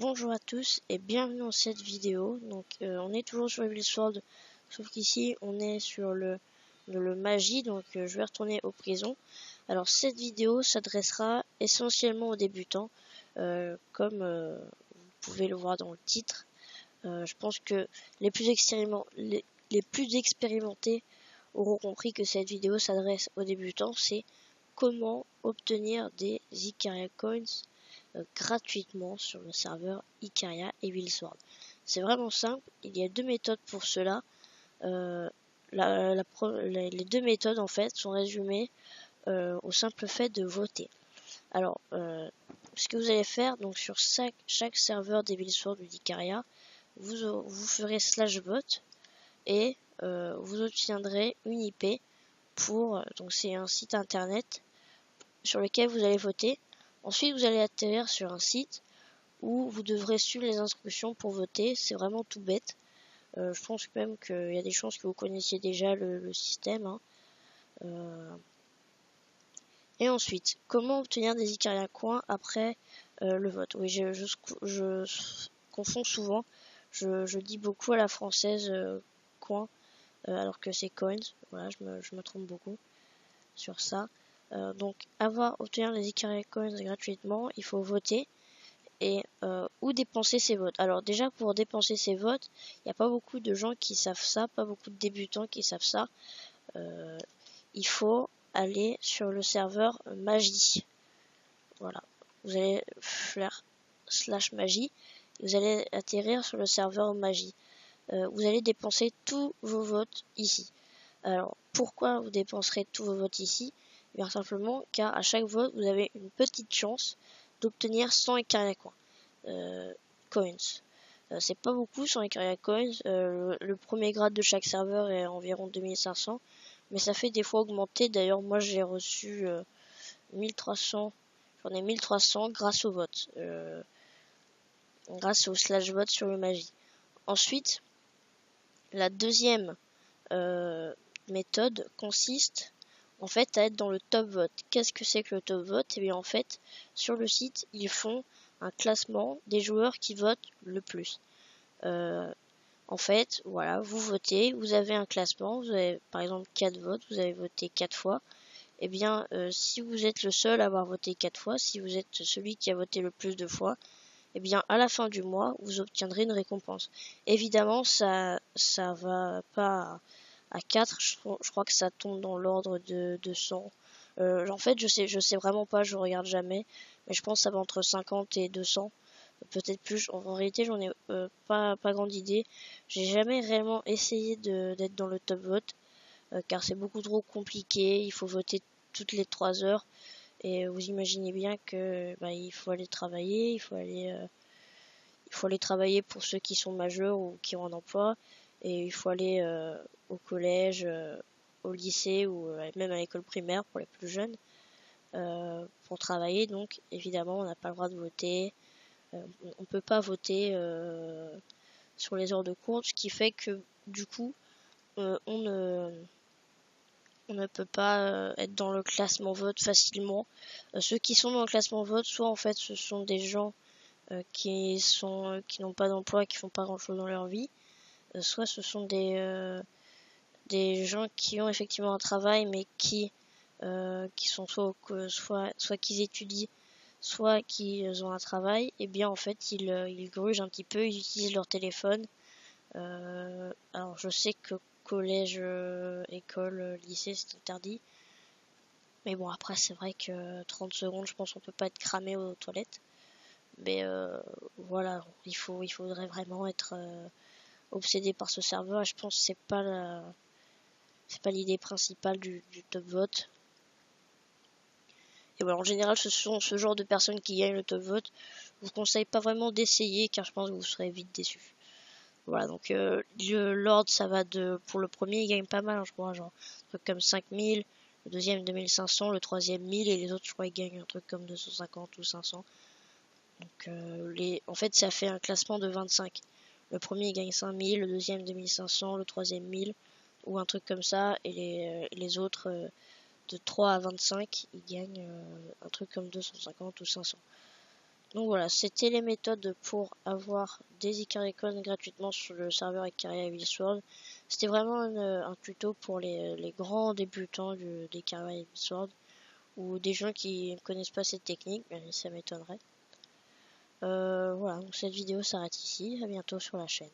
Bonjour à tous et bienvenue dans cette vidéo. On est toujours sur Evil Sword, sauf qu'ici on est sur le magie, je vais retourner aux prisons. Alors cette vidéo s'adressera essentiellement aux débutants, comme vous pouvez le voir dans le titre. Je pense que les plus expérimentés auront compris que cette vidéo s'adresse aux débutants. C'est comment obtenir des Icaria Coins gratuitement sur le serveur Icaria Evil Sword. C'est vraiment simple, il y a deux méthodes pour cela. Les deux méthodes en fait sont résumées au simple fait de voter. Alors, ce que vous allez faire donc sur chaque serveur d'Evil Sword ou d'Icaria, vous ferez /vote et vous obtiendrez une IP pour, donc c'est un site internet sur lequel vous allez voter. Ensuite, vous allez atterrir sur un site où vous devrez suivre les instructions pour voter. C'est vraiment tout bête. Je pense même qu'il y a des chances que vous connaissiez déjà le système. Et ensuite, comment obtenir des Icaria coins après le vote? Oui, je confonds souvent. Je dis beaucoup à la française coins alors que c'est coins. Voilà, je me trompe beaucoup sur ça. Donc, obtenir les Icaria coins gratuitement, il faut voter. Et où dépenser ses votes. Alors déjà pour dépenser ses votes, il n'y a pas beaucoup de gens qui savent ça, pas beaucoup de débutants qui savent ça. Il faut aller sur le serveur magie. Voilà, vous allez faire /magie, vous allez atterrir sur le serveur magie. Vous allez dépenser tous vos votes ici. Alors pourquoi vous dépenserez tous vos votes ici? Bien simplement car à chaque vote vous avez une petite chance d'obtenir 100 Icaria coins. Coins. C'est pas beaucoup 100 Icaria coins. Le premier grade de chaque serveur est environ 2500, mais ça fait des fois augmenter. D'ailleurs, moi j'ai reçu 1300. J'en ai 1300 grâce au vote, grâce au /vote sur le magie. Ensuite, la deuxième méthode consiste en fait à être dans le top vote. Qu'est-ce que c'est que le top vote? Et bien en fait, sur le site, ils font un classement des joueurs qui votent le plus. En fait, voilà, vous votez, vous avez un classement, vous avez par exemple 4 votes, vous avez voté 4 fois. Et bien, si vous êtes le seul à avoir voté 4 fois, si vous êtes celui qui a voté le plus de fois, et bien à la fin du mois, vous obtiendrez une récompense. Évidemment, ça va pas à 4, je crois que ça tombe dans l'ordre de 200. En fait, je sais vraiment pas, je regarde jamais, mais je pense que ça va entre 50 et 200, peut-être plus. En réalité, j'en ai pas grande idée. J'ai jamais réellement essayé d'être dans le top vote, car c'est beaucoup trop compliqué. Il faut voter toutes les 3 heures, et vous imaginez bien que il faut aller travailler, il faut aller travailler pour ceux qui sont majeurs ou qui ont un emploi, et il faut aller au collège, au lycée ou même à l'école primaire pour les plus jeunes pour travailler. Donc évidemment on n'a pas le droit de voter, on peut pas voter sur les heures de cours, ce qui fait que du coup on ne peut pas être dans le classement vote facilement. Ceux qui sont dans le classement vote, soit en fait ce sont des gens qui n'ont pas d'emploi, qui font pas grand chose dans leur vie, soit ce sont des gens qui ont effectivement un travail mais qui sont soit qu'ils étudient, soit qu'ils ont un travail. Et bien en fait ils grugent un petit peu, ils utilisent leur téléphone. Alors je sais que collège, école, lycée c'est interdit, mais bon après c'est vrai que 30 secondes je pense qu'on peut pas être cramé aux toilettes. Mais voilà, il faudrait vraiment être obsédé par ce serveur, et je pense que c'est pas l'idée principale du top vote. Et voilà, en général ce sont ce genre de personnes qui gagnent le top vote. Je vous conseille pas vraiment d'essayer, car je pense que vous serez vite déçus. Voilà, donc le Lord, ça va pour le premier il gagne pas mal, je crois, genre un truc comme 5000, le deuxième 2500, le troisième 1000, et les autres je crois ils gagnent un truc comme 250 ou 500. Donc en fait ça fait un classement de 25. Le premier il gagne 5000, le deuxième 2500, le troisième 1000 ou un truc comme ça, et les autres de 3 à 25 ils gagnent un truc comme 250 ou 500. Donc voilà, c'était les méthodes pour avoir des Icaricon gratuitement sur le serveur Icaria Heavy Sword. C'était vraiment un tuto pour les grands débutants d'Icaria Heavy Sword, ou des gens qui ne connaissent pas cette technique, mais ça m'étonnerait. Voilà, donc cette vidéo s'arrête ici, à bientôt sur la chaîne.